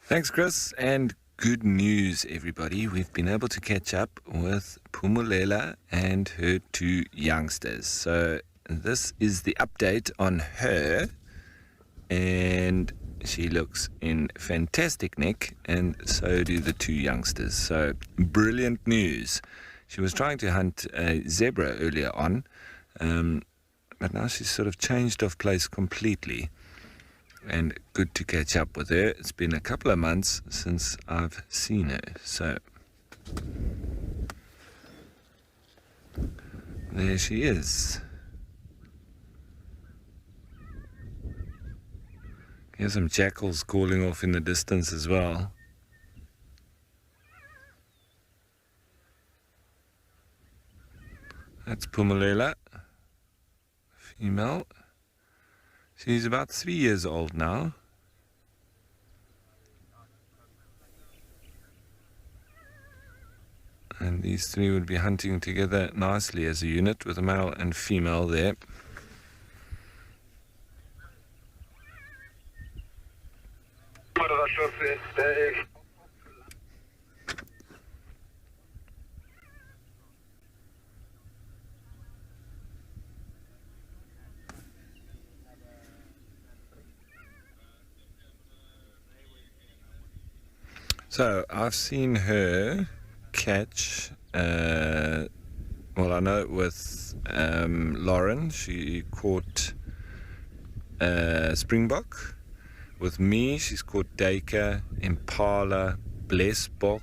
Thanks, Chris, and good news, everybody. We've been able to catch up with Phumelela and her two youngsters. So this is the update on her, and she looks in fantastic nick, and so do the two youngsters. So brilliant news. She was trying to hunt a zebra earlier on, but now she's sort of changed of place completely. And good to catch up with her. It's been a couple of months since I've seen her. So there she is. Here's some jackals calling off in the distance as well. That's Phumelela, female. She's about 3 years old now. And these three would be hunting together nicely as a unit with a male and female there. So I've seen her catch, well, I know with Lauren, she caught springbok. With me, she's caught duiker, impala, blesbok,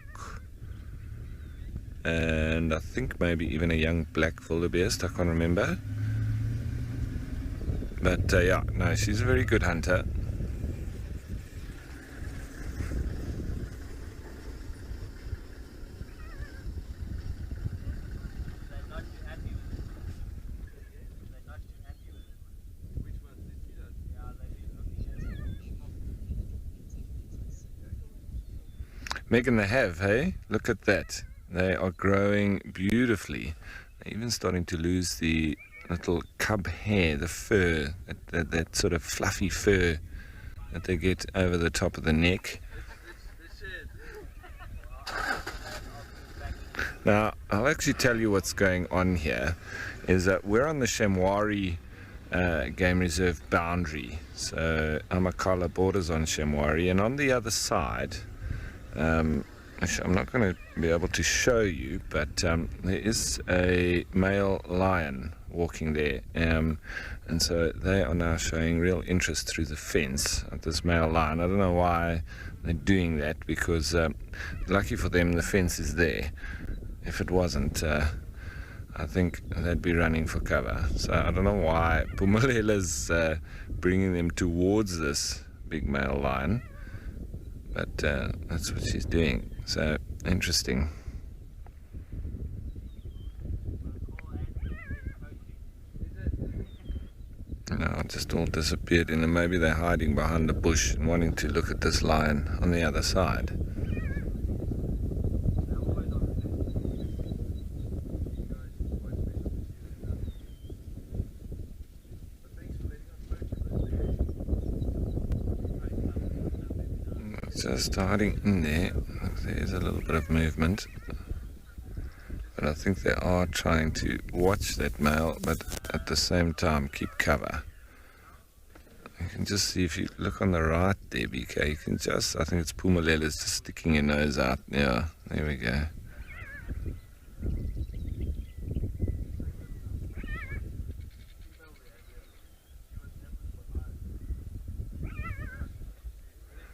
and I think maybe even a young black wildebeest, I can't remember. But yeah, no, she's a very good hunter. Megan, they have, hey? Look at that. They are growing beautifully. They're even starting to lose the little cub hair, the fur, that sort of fluffy fur that they get over the top of the neck. Now, I'll actually tell you what's going on here, is that we're on the Shamwari Game Reserve boundary. So Amakhala borders on Shamwari, and on the other side, actually, I'm not going to be able to show you, but there is a male lion walking there, and so they are now showing real interest through the fence at this male lion. I don't know why they're doing that, because lucky for them the fence is there. If it wasn't, I think they'd be running for cover. So I don't know why Phumelela's bringing them towards this big male lion, but that's what she's doing. So interesting. No, it just all disappeared, and maybe they're hiding behind a bush and wanting to look at this lion on the other side. Just hiding in there. There's a little bit of movement, but I think they are trying to watch that male, but at the same time keep cover. You can just see, if you look on the right there, BK, you can just, I think it's Phumelela's just sticking your nose out. Yeah, there we go.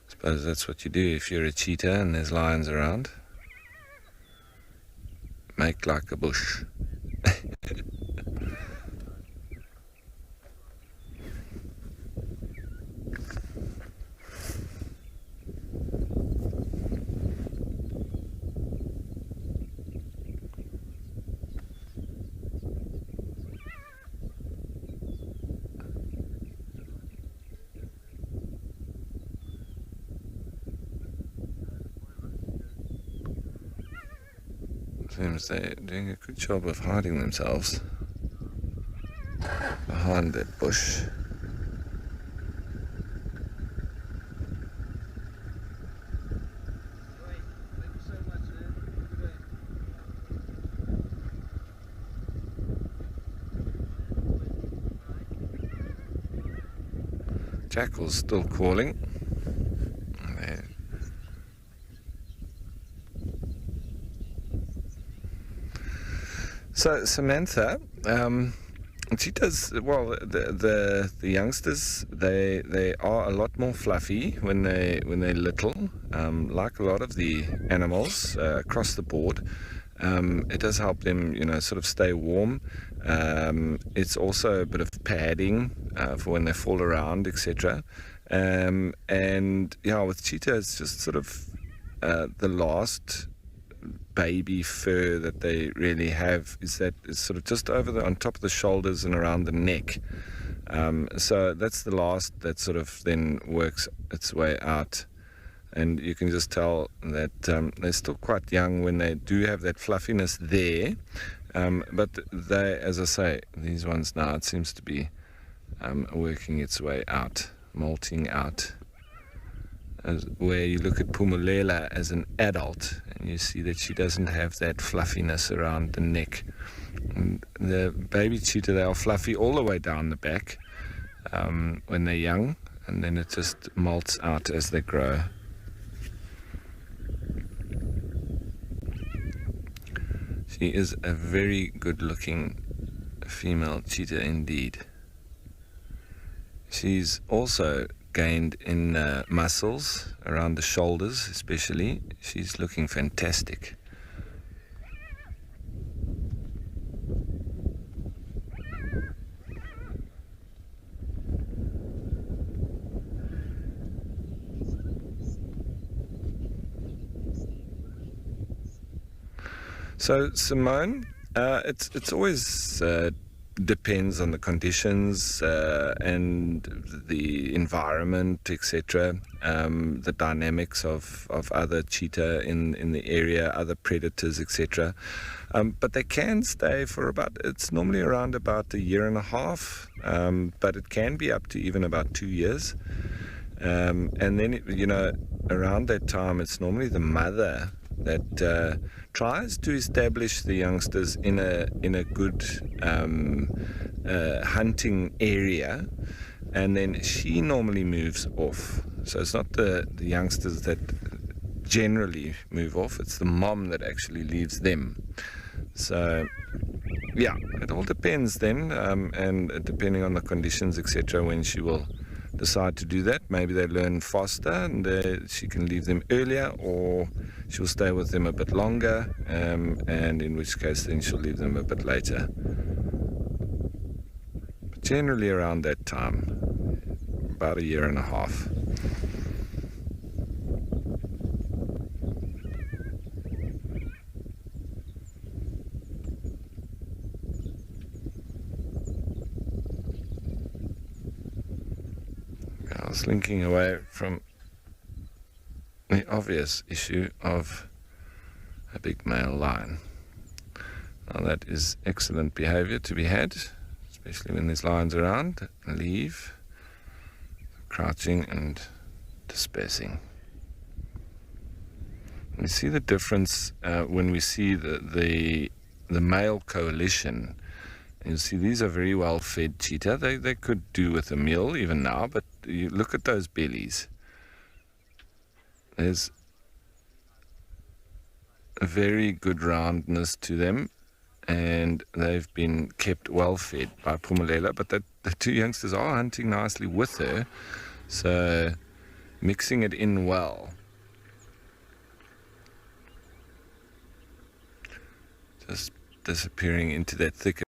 Suppose that's what you do if you're a cheetah and there's lions around. Make like a bush. Seems they're doing a good job of hiding themselves behind that bush. jackal's still calling. There. So Samantha, cheetahs, well, the youngsters, they are a lot more fluffy when they're little. Like a lot of the animals across the board, it does help them, sort of stay warm. It's also a bit of padding for when they fall around, etc. And yeah, with cheetah, it's just sort of the last baby fur that they really have is sort of just on top of the shoulders and around the neck. So that's the last that sort of then works its way out. And you can just tell that they're still quite young when they do have that fluffiness there. But they, as I say, these ones now, it seems to be working its way out, molting out. Where you look at Pumulela as an adult and you see that she doesn't have that fluffiness around the neck. And the baby cheetah, they are fluffy all the way down the back when they're young, and then it just molts out as they grow. She is a very good looking female cheetah indeed. She's also gained in muscles around the shoulders especially. She's looking fantastic. So Simone, it's always depends on the conditions and the environment, etc. The dynamics of other cheetah in the area, other predators, etc. But they can stay for it's normally around about a year and a half, but it can be up to even about 2 years. And then, around that time, it's normally the mother that tries to establish the youngsters in a good hunting area, and then she normally moves off. So it's not the youngsters that generally move off, it's the mom that actually leaves them. So yeah, it all depends then, and depending on the conditions, etc., when she will decide to do that. Maybe they learn faster and she can leave them earlier, or she'll stay with them a bit longer, and in which case then she'll leave them a bit later. But generally around that time, about a year and a half. I was slinking away from the obvious issue of a big male lion. Now that is excellent behavior to be had, especially when there's lions around. Leave, crouching and dispersing. We see the difference when we see the male coalition. You see, these are very well fed cheetah. They could do with a meal even now, but you look at those bellies. There's a very good roundness to them, and they've been kept well fed by Pumulela, but the two youngsters are hunting nicely with her, so mixing it in well. Just disappearing into that thicket.